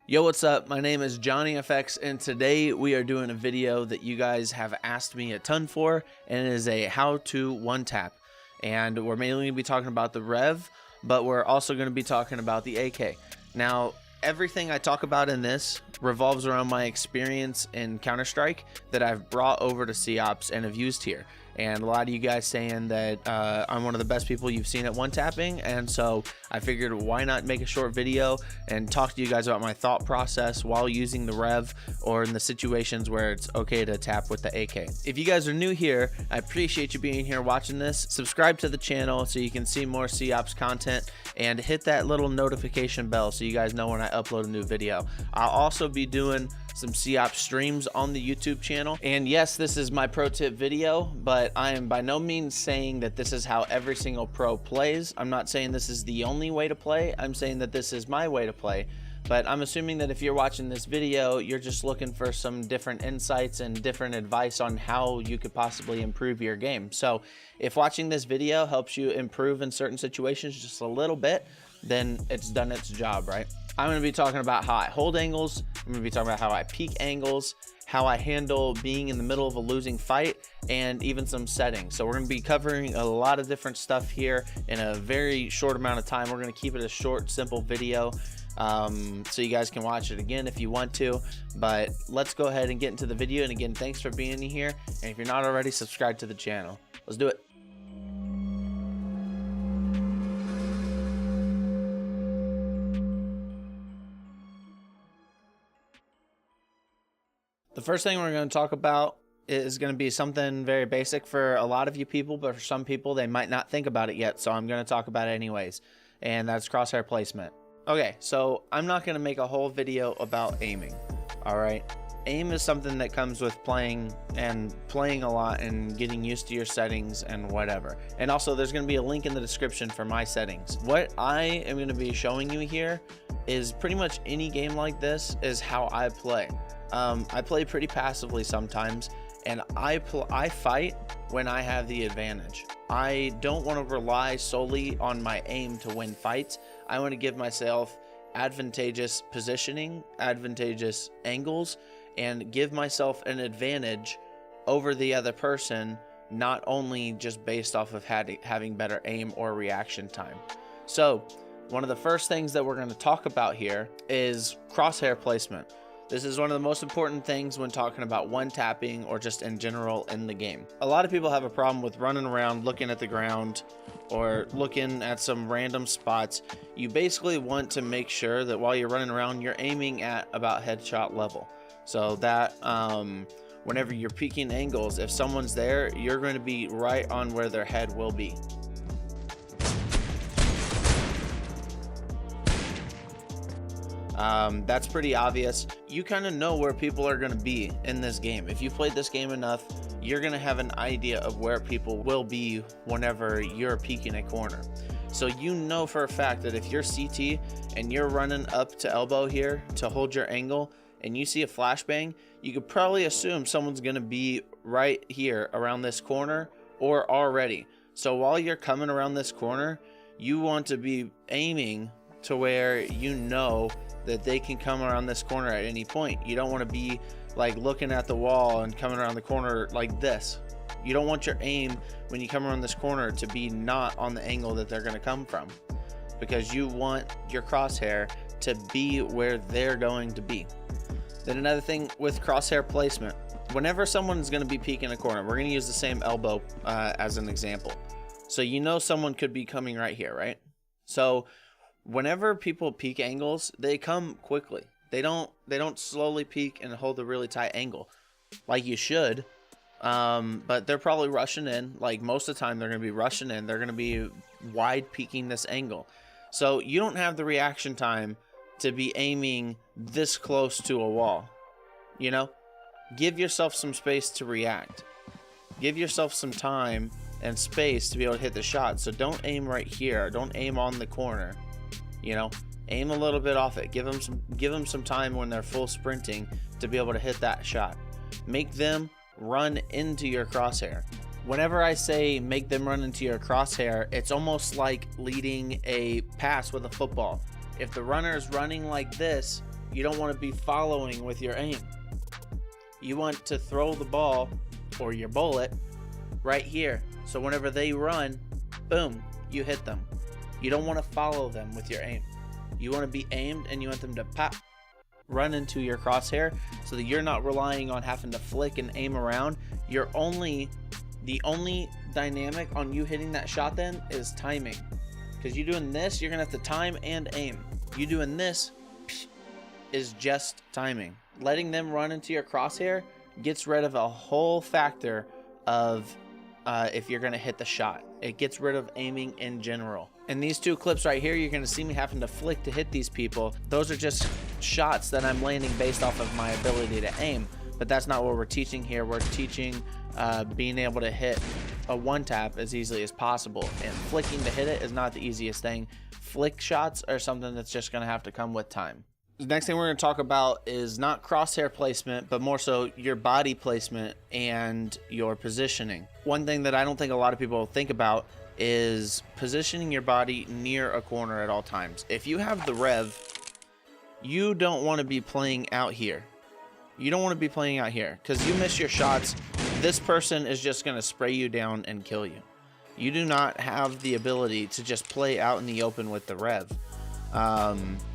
Yo, what's up? My name is Jonny FX, and today we are doing a video that you guys have asked me a ton for, and it is a how-to one-tap. And we're mainly going to be talking about the REV, but we're also going to be talking about the AK. Now, everything I talk about in this revolves around my experience in Counter-Strike that I've brought over to COPS and have used here. And a lot of you guys saying that I'm one of the best people you've seen at one-tapping, and so I figured why not make a short video and talk to you guys about my thought process while using the REV or in the situations where it's okay to tap with the AK. If you guys are new here, I appreciate you being here watching this. Subscribe to the channel so you can see more COPS content, and hit that little notification bell so you guys know when I upload a new video. I'll also be doing some COPS streams on the YouTube channel. And yes, this is my pro tip video, but I am by no means saying that this is how every single pro plays. I'm not saying this is the only way to play. I'm saying that this is my way to play. But I'm assuming that if you're watching this video, you're just looking for some different insights and different advice on how you could possibly improve your game. So if watching this video helps you improve in certain situations just a little bit, then it's done its job, right? I'm going to be talking about how I hold angles. I'm going to be talking about how I peek angles, how I handle being in the middle of a losing fight, and even some settings. So we're going to be covering a lot of different stuff here in a very short amount of time. We're going to keep it a short, simple video so you guys can watch it again if you want to. But let's go ahead and get into the video. And again, thanks for being here. And if you're not already, subscribe to the channel. Let's do it. The first thing we're going to talk about is going to be something very basic for a lot of you people, but for some people, they might not think about it yet, so I'm going to talk about it anyways, and that's crosshair placement. Okay, so I'm not going to make a whole video about aiming, all right? Aim is something that comes with playing a lot and getting used to your settings and whatever. And also, there's going to be a link in the description for my settings. What I am going to be showing you here is pretty much any game like this is how I play. I play pretty passively sometimes, and I fight when I have the advantage. I don't want to rely solely on my aim to win fights. I want to give myself advantageous positioning, advantageous angles, and give myself an advantage over the other person, not only just based off of having better aim or reaction time. So one of the first things that we're going to talk about here is crosshair placement. This is one of the most important things when talking about one tapping or just in general in the game. A lot of people have a problem with running around looking at the ground or looking at some random spots. You basically want to make sure that while you're running around, you're aiming at about headshot level. So that whenever you're peeking angles, if someone's there, you're going to be right on where their head will be. That's pretty obvious. You kind of know where people are going to be in this game. If you've played this game enough, you're going to have an idea of where people will be whenever you're peeking a corner. So you know for a fact that if you're CT and you're running up to elbow here to hold your angle and you see a flashbang, you could probably assume someone's going to be right here around this corner or already. So while you're coming around this corner, you want to be aiming to where you know that they can come around this corner at any point. You don't want to be like looking at the wall and coming around the corner like this. You don't want your aim when you come around this corner to be not on the angle that they're going to come from, because you want your crosshair to be where they're going to be. Then another thing with crosshair placement, whenever someone's going to be peeking a corner, we're going to use the same elbow as an example. So you know someone could be coming right here, right? So whenever people peek angles, they come quickly. They don't slowly peek and hold a really tight angle like you should. But they're probably rushing in. Like most of the time, they're going to be rushing in. They're going to be wide peeking this angle. So you don't have the reaction time to be aiming this close to a wall. You know, give yourself some space to react. Give yourself some time and space to be able to hit the shot. So don't aim right here. Don't aim on the corner. You know, aim a little bit off it. Give them some time when they're full sprinting to be able to hit that shot. Make them run into your crosshair. Whenever I say make them run into your crosshair, it's almost like leading a pass with a football. If the runner is running like this, You don't want to be following with your aim. You want to throw the ball or your bullet right here. So whenever they run, boom, you hit them. You don't want to follow them with your aim. You want to be aimed and you want them to pop, run into your crosshair so that you're not relying on having to flick and aim around. The only dynamic on you hitting that shot then is timing. Because you doing this, you're going to have to time and aim. You doing this is just timing. Letting them run into your crosshair gets rid of a whole factor of if you're going to hit the shot. It gets rid of aiming in general. In these two clips right here, you're going to see me having to flick to hit these people. Those are just shots that I'm landing based off of my ability to aim. But that's not what we're teaching here. We're teaching being able to hit a one tap as easily as possible. And flicking to hit it is not the easiest thing. Flick shots are something that's just going to have to come with time. The next thing we're going to talk about is not crosshair placement, but more so your body placement and your positioning. One thing that I don't think a lot of people think about is positioning your body near a corner at all times. If you have the REV, you don't want to be playing out here. You don't want to be playing out here because you miss your shots. This person is just going to spray you down and kill you. You do not have the ability to just play out in the open with the REV.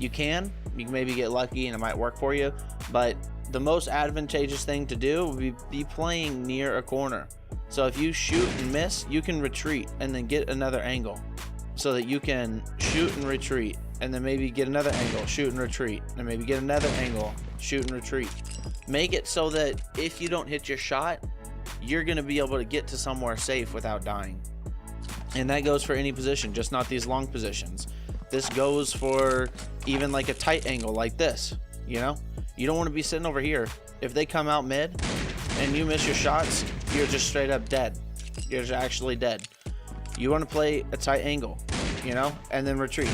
You can maybe get lucky and it might work for you, but the most advantageous thing to do would be playing near a corner. So if you shoot and miss, you can retreat and then get another angle so that you can shoot and retreat and then maybe get another angle, shoot and retreat, and maybe get another angle, shoot and retreat. Make it so that if you don't hit your shot, you're going to be able to get to somewhere safe without dying. And that goes for any position, just not these long positions. This goes for even like a tight angle like this, you know? You don't want to be sitting over here. If they come out mid and you miss your shots, you're just straight up dead. You're just actually dead. You want to play a tight angle, you know, and then retreat.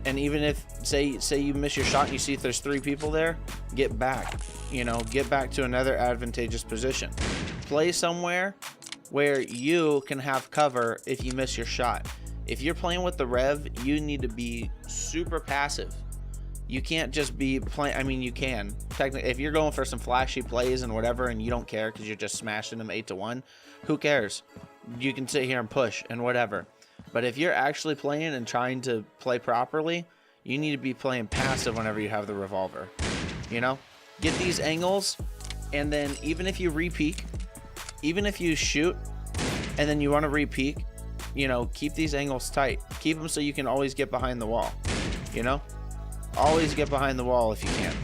And even if, say you miss your shot and you see if there's 3 people there, get back, you know, get back to another advantageous position. Play somewhere where you can have cover if you miss your shot. If you're playing with the REV, you need to be super passive. You can't just be playing. I mean, you can technically if you're going for some flashy plays and whatever, and you don't care because you're just smashing them 8-1. Who cares? You can sit here and push and whatever. But if you're actually playing and trying to play properly, you need to be playing passive whenever you have the revolver. You know, get these angles, and then even if you re-peek, even if you shoot, and then you want to re-peek, you know, keep these angles tight. Keep them so you can always get behind the wall. You know, always get behind the wall if you can.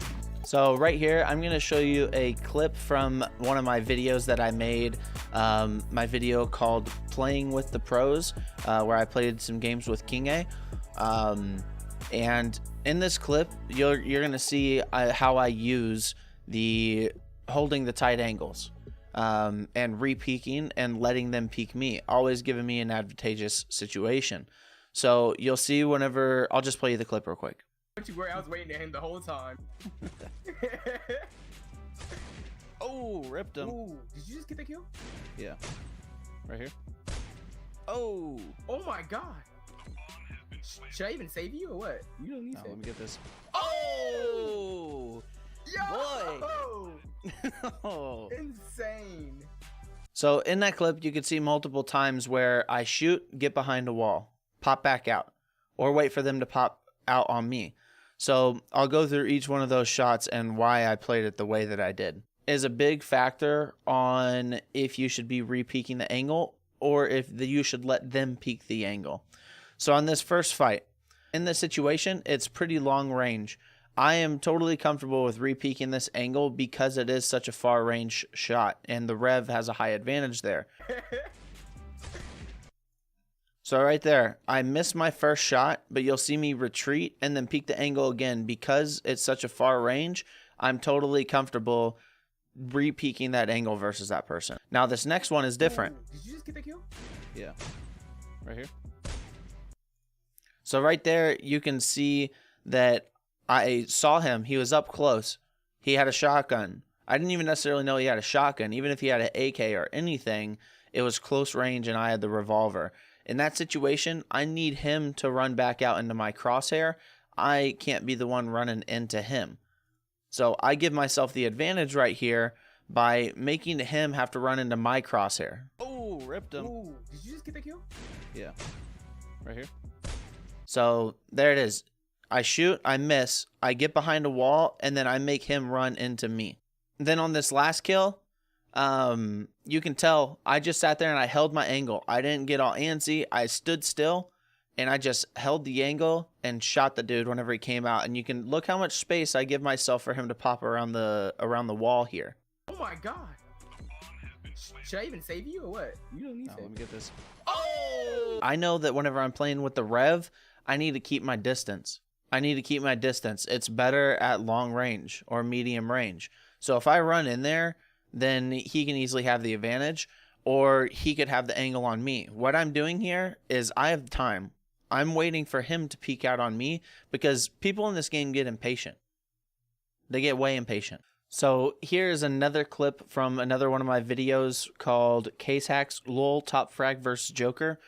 So right here, I'm going to show you a clip from one of my videos that I made. My video called Playing with the Pros, where I played some games with King A. And in this clip, you're going to see how I use the holding the tight angles. And re-peeking and letting them peek me, always giving me an advantageous situation. So you'll see whenever, I'll just play you the clip real quick. Where I was waiting to him the whole time. Oh, ripped him. Ooh, did you just get the kill? Yeah, right here. Oh my god. Should I even save you or what? You don't need to save. Let me get this. Oh, yo! boy. Oh. Insane. So in that clip, you could see multiple times where I shoot, get behind a wall, pop back out, or wait for them to pop out on me. So I'll go through each one of those shots and why I played it the way that I did. Is a big factor on if you should be re-peeking the angle or if you should let them peek the angle. So on this first fight, in this situation, it's pretty long range. I am totally comfortable with re-peeking this angle because it is such a far range shot and the REV has a high advantage there. So right there, I missed my first shot, but you'll see me retreat and then peek the angle again. Because it's such a far range, I'm totally comfortable re-peeking that angle versus that person. Now this next one is different. Ooh, did you just get the kill? Yeah, right here. So right there, you can see that I saw him. He was up close. He had a shotgun. I didn't even necessarily know he had a shotgun. Even if he had an AK or anything, it was close range and I had the revolver. In that situation, I need him to run back out into my crosshair. I can't be the one running into him. So I give myself the advantage right here by making him have to run into my crosshair. Oh, ripped him. Ooh, did you just get the kill? Yeah. Right here. So there it is. I shoot, I miss, I get behind a wall, and then I make him run into me. Then on this last kill, you can tell I just sat there and I held my angle. I didn't get all antsy. I stood still and I just held the angle and shot the dude whenever he came out. And you can look how much space I give myself for him to pop around the wall here. Oh my god. Should I even save you or what? You don't need to save. Let me get this. Oh! I know that whenever I'm playing with the Rev, I need to keep my distance. It's better at long range or medium range. So if I run in there, then he can easily have the advantage, or he could have the angle on me. What I'm doing here is I have time. I'm waiting for him to peek out on me because people in this game get impatient. They get way impatient. So here's another clip from another one of my videos called Case Hacks LOL Top Frag vs Joker.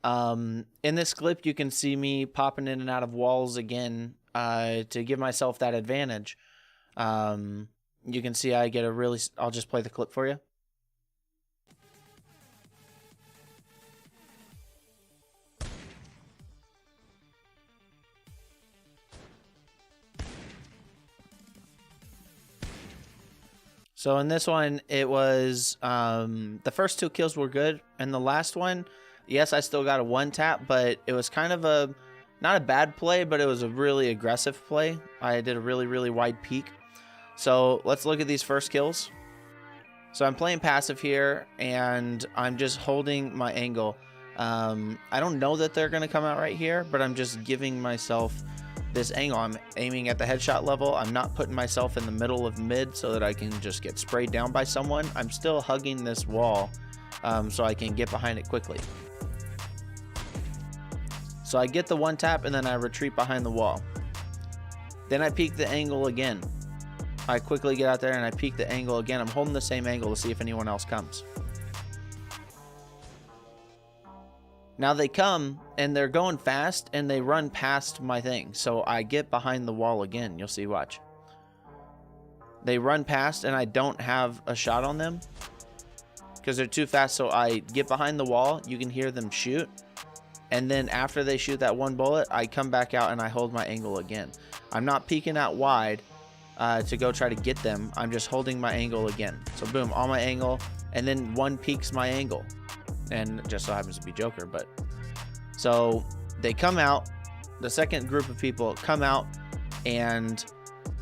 In this clip, you can see me popping in and out of walls again to give myself that advantage. You can see I get a really... I'll just play the clip for you. So in this one, it was... the first 2 kills were good. And the last one, yes, I still got a 1-tap, but it was kind of a... Not a bad play, but it was a really aggressive play. I did a really, really wide peek. So let's look at these first kills. So I'm playing passive here, and I'm just holding my angle. I don't know that they're going to come out right here, but I'm just giving myself this angle. I'm aiming at the headshot level. I'm not putting myself in the middle of mid so that I can just get sprayed down by someone. I'm still hugging this wall so I can get behind it quickly. So I get the 1-tap, and then I retreat behind the wall. Then I peek the angle again. I quickly get out there and I peek the angle again. I'm holding the same angle to see if anyone else comes. Now they come and they're going fast and they run past my thing. So I get behind the wall again. You'll see, watch. They run past and I don't have a shot on them because they're too fast. So I get behind the wall. You can hear them shoot. And then after they shoot that 1 bullet, I come back out and I hold my angle again. I'm not peeking out wide to go try to get them. I'm just holding my angle again. So boom, on my angle, and then one peeks my angle, and just so happens to be Joker. But so they come out, the second group of people come out, and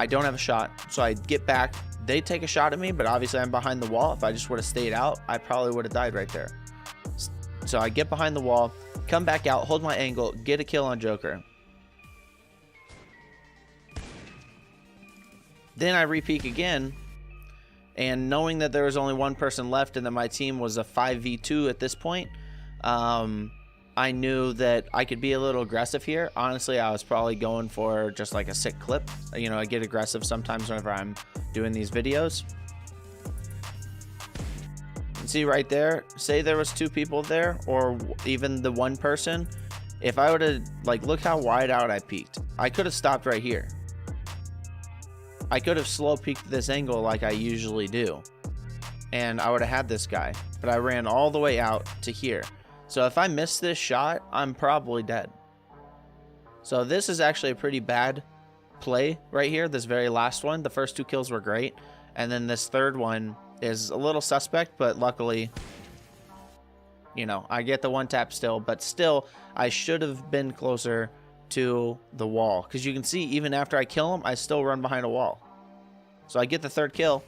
I don't have a shot. So I get back, they take a shot at me, but obviously I'm behind the wall. If I just would have stayed out, I probably would have died right there. So I get behind the wall, come back out, hold my angle, get a kill on Joker. Then I re-peek again, and knowing that there was only 1 person left and that my team was a 5v2 at this point, I knew that I could be a little aggressive here. Honestly, I was probably going for just like a sick clip. You know, I get aggressive sometimes whenever I'm doing these videos. You see right there, say there was 2 people there, or even the 1 person. If I would have, like, look how wide out I peeked. I could have stopped right here. I could have slow peeked this angle like I usually do, and I would have had this guy, but I ran all the way out to here. So if I miss this shot, I'm probably dead. So this is actually a pretty bad play right here, this very last one. The first 2 kills were great, and then this third one is a little suspect, but luckily, you know, I get the 1-tap still, but still, I should have been closer to the wall, because you can see even after I kill him, I still run behind a wall. So I get the 3rd kill,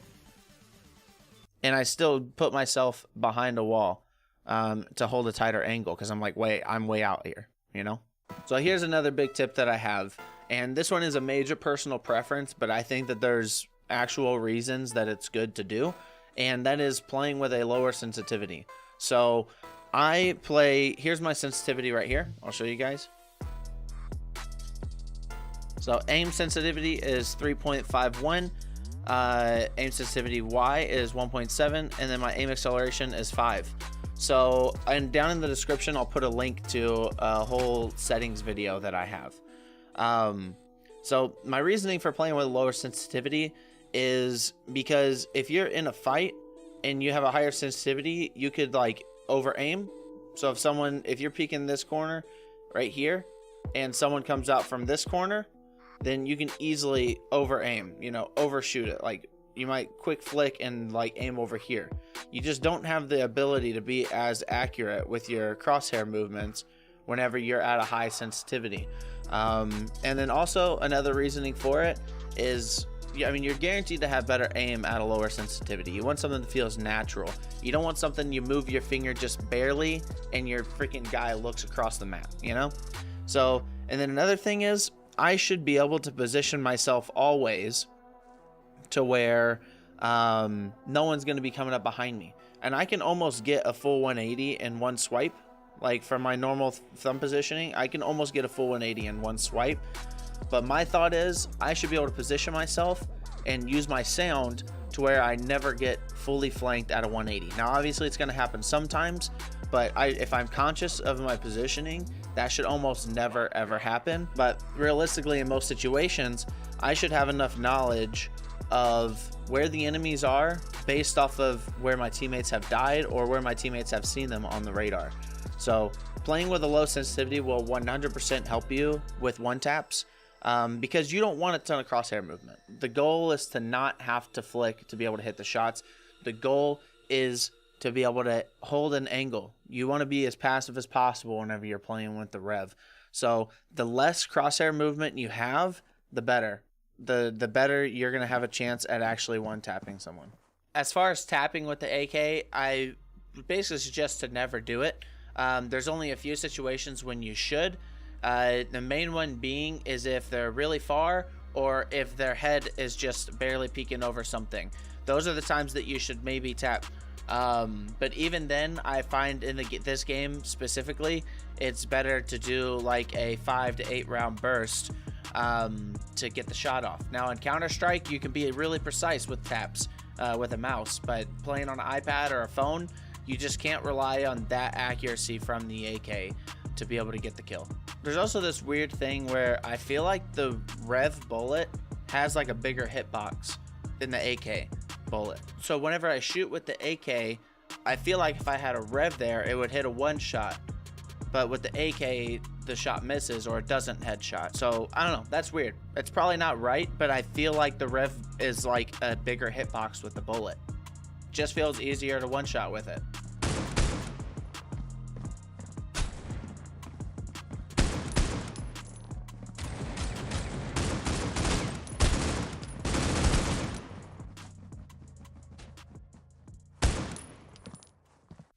and I still put myself behind a wall to hold a tighter angle, because I'm like, wait, I'm way out here, you know? So here's another big tip that I have, and this one is a major personal preference, but I think that there's actual reasons that it's good to do, and that is playing with a lower sensitivity. So I play, here's my sensitivity right here. I'll show you guys. So aim sensitivity is 3.51, aim sensitivity Y is 1.7, and then my aim acceleration is 5. So, and down in the description, I'll put a link to a whole settings video that I have. So my reasoning for playing with lower sensitivity is because if you're in a fight and you have a higher sensitivity, you could like over aim. So if you're peeking this corner right here and someone comes out from this corner, then you can easily over aim, you know, overshoot it. Like you might quick flick and like aim over here. You just don't have the ability to be as accurate with your crosshair movements whenever you're at a high sensitivity. And then also another reasoning for it is, I mean, you're guaranteed to have better aim at a lower sensitivity. You want something that feels natural. You don't want something you move your finger just barely and your freaking guy looks across the map, you know? So, and then another thing is, I should be able to position myself always to where no one's going to be coming up behind me. And I can almost get a full 180 in one swipe. Like from my normal thumb positioning, I can almost get a full 180 in one swipe. But my thought is I should be able to position myself and use my sound to where I never get fully flanked at a 180. Now, obviously it's going to happen sometimes, but if I'm conscious of my positioning, that should almost never ever happen. But realistically, in most situations, I should have enough knowledge of where the enemies are based off of where my teammates have died or where my teammates have seen them on the radar. So playing with a low sensitivity will 100% help you with one taps, because you don't want a ton of crosshair movement. The goal is to not have to flick to be able to hit the shots. The goal is to be able to hold an angle. You want to be as passive as possible whenever you're playing with the REV. So the less crosshair movement you have, the better. The better you're going to have a chance at actually one-tapping someone. As far as tapping with the AK, I basically suggest to never do it. There's only a few situations when you should. The main one being is if they're really far or if their head is just barely peeking over something. Those are the times that you should maybe tap. But even then, I find in this game specifically, it's better to do like a 5 to 8 round burst to get the shot off. Now in Counter-Strike, you can be really precise with taps with a mouse, but playing on an iPad or a phone, you just can't rely on that accuracy from the AK to be able to get the kill. There's also this weird thing where I feel like the REV bullet has like a bigger hitbox than the AK bullet. So whenever I shoot with the AK, I feel like if I had a REV there, it would hit a one shot. But with the AK, the shot misses or it doesn't headshot. So I don't know, that's weird. It's probably not right, but I feel like the REV is like a bigger hitbox with the bullet. Just feels easier to one shot with it.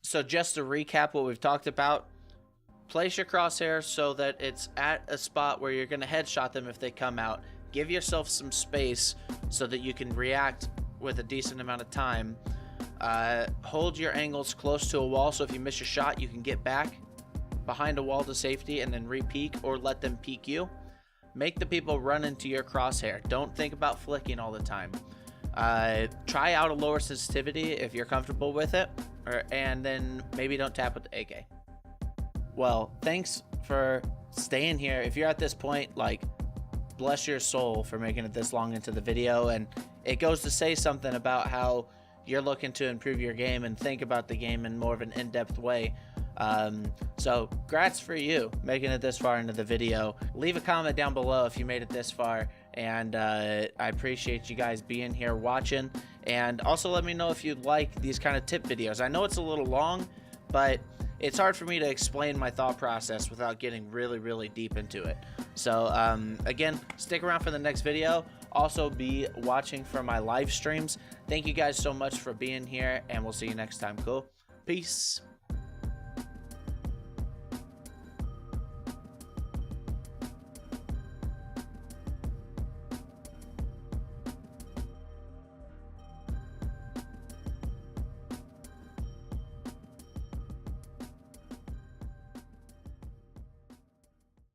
So just to recap what we've talked about, place your crosshair so that it's at a spot where you're going to headshot them if they come out. Give yourself some space so that you can react with a decent amount of time. Hold your angles close to a wall so if you miss your shot, you can get back behind a wall to safety and then re-peek or let them peek you. Make the people run into your crosshair. Don't think about flicking all the time. Try out a lower sensitivity if you're comfortable with it, and then maybe don't tap with the AK. Well, thanks for staying here. If you're at this point, like, bless your soul for making it this long into the video, and it goes to say something about how you're looking to improve your game and think about the game in more of an in-depth way. So grats for you making it this far into the video. Leave a comment down below if you made it this far, and I appreciate you guys being here watching. And also let me know if you'd like these kind of tip videos. I know it's a little long, but it's hard for me to explain my thought process without getting really deep into it. So again, stick around for the next video. Also be watching for my live streams. Thank you guys so much for being here, and we'll see you next time. Cool. Peace.